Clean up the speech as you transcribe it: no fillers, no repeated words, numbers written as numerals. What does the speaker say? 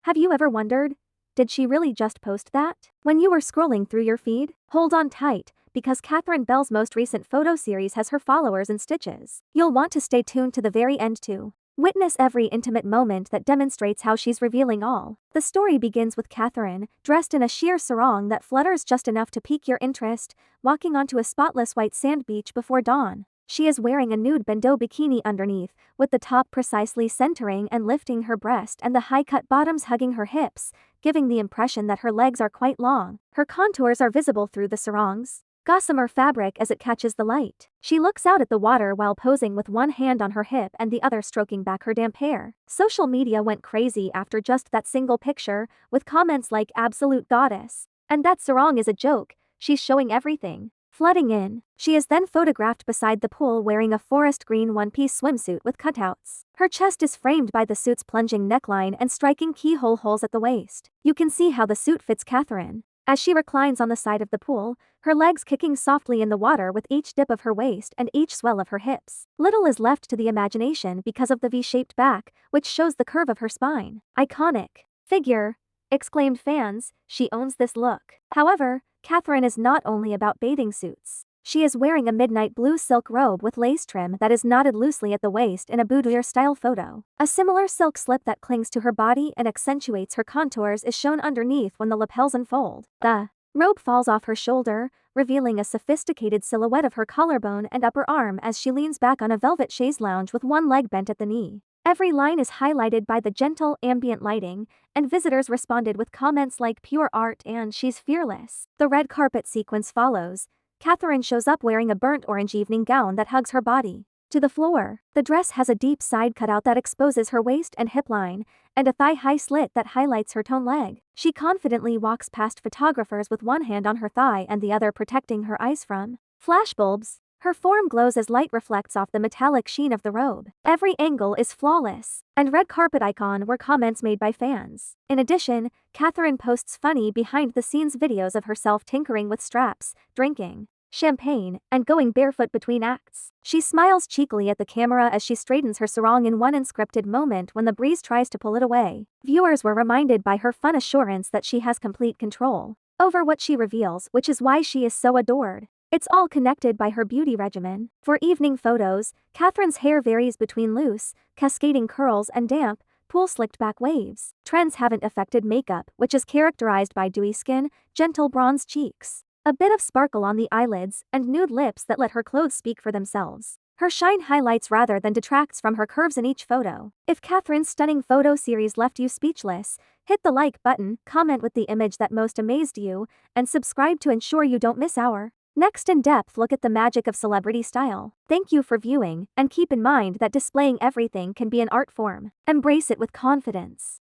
Have you ever wondered, did she really just post that? When you were scrolling through your feed? Hold on tight, because Catherine Bell's most recent photo series has her followers in stitches. You'll want to stay tuned to the very end to witness every intimate moment that demonstrates how she's revealing all. The story begins with Catherine, dressed in a sheer sarong that flutters just enough to pique your interest, walking onto a spotless white sand beach before dawn. She is wearing a nude bandeau bikini underneath, with the top precisely centering and lifting her breast and the high-cut bottoms hugging her hips, giving the impression that her legs are quite long. Her contours are visible through the sarong's gossamer fabric as it catches the light. She looks out at the water while posing with one hand on her hip and the other stroking back her damp hair. Social media went crazy after just that single picture, with comments like "absolute goddess" and "that sarong is a joke, she's showing everything" flooding in. She is then photographed beside the pool wearing a forest green one-piece swimsuit with cutouts. Her chest is framed by the suit's plunging neckline and striking keyhole holes at the waist. You can see how the suit fits Catherine as she reclines on the side of the pool, her legs kicking softly in the water with each dip of her waist and each swell of her hips. Little is left to the imagination because of the V-shaped back, which shows the curve of her spine. "Iconic figure," exclaimed fans, "she owns this look." However, Catherine is not only about bathing suits. She is wearing a midnight blue silk robe with lace trim that is knotted loosely at the waist in a boudoir-style photo. A similar silk slip that clings to her body and accentuates her contours is shown underneath when the lapels unfold. The robe falls off her shoulder, revealing a sophisticated silhouette of her collarbone and upper arm as she leans back on a velvet chaise lounge with one leg bent at the knee. Every line is highlighted by the gentle, ambient lighting, and visitors responded with comments like "pure art" and "she's fearless." The red carpet sequence follows. Catherine shows up wearing a burnt orange evening gown that hugs her body to the floor. The dress has a deep side cutout that exposes her waist and hip line, and a thigh-high slit that highlights her toned leg. She confidently walks past photographers with one hand on her thigh and the other protecting her eyes from flashbulbs. Her form glows as light reflects off the metallic sheen of the robe. Every angle is flawless. And red carpet icon were comments made by fans. In addition, Catherine posts funny behind-the-scenes videos of herself tinkering with straps, drinking champagne, and going barefoot between acts. She smiles cheekily at the camera as she straightens her sarong in one unscripted moment when the breeze tries to pull it away. Viewers were reminded by her fun assurance that she has complete control over what she reveals, which is why she is so adored. It's all connected by her beauty regimen. For evening photos, Catherine's hair varies between loose, cascading curls and damp, pool-slicked back waves. Trends haven't affected makeup, which is characterized by dewy skin, gentle bronze cheeks, a bit of sparkle on the eyelids, and nude lips that let her clothes speak for themselves. Her shine highlights rather than detracts from her curves in each photo. If Catherine's stunning photo series left you speechless, hit the like button, comment with the image that most amazed you, and subscribe to ensure you don't miss our next in-depth look at the magic of celebrity style. Thank you for viewing, and keep in mind that displaying everything can be an art form. Embrace it with confidence.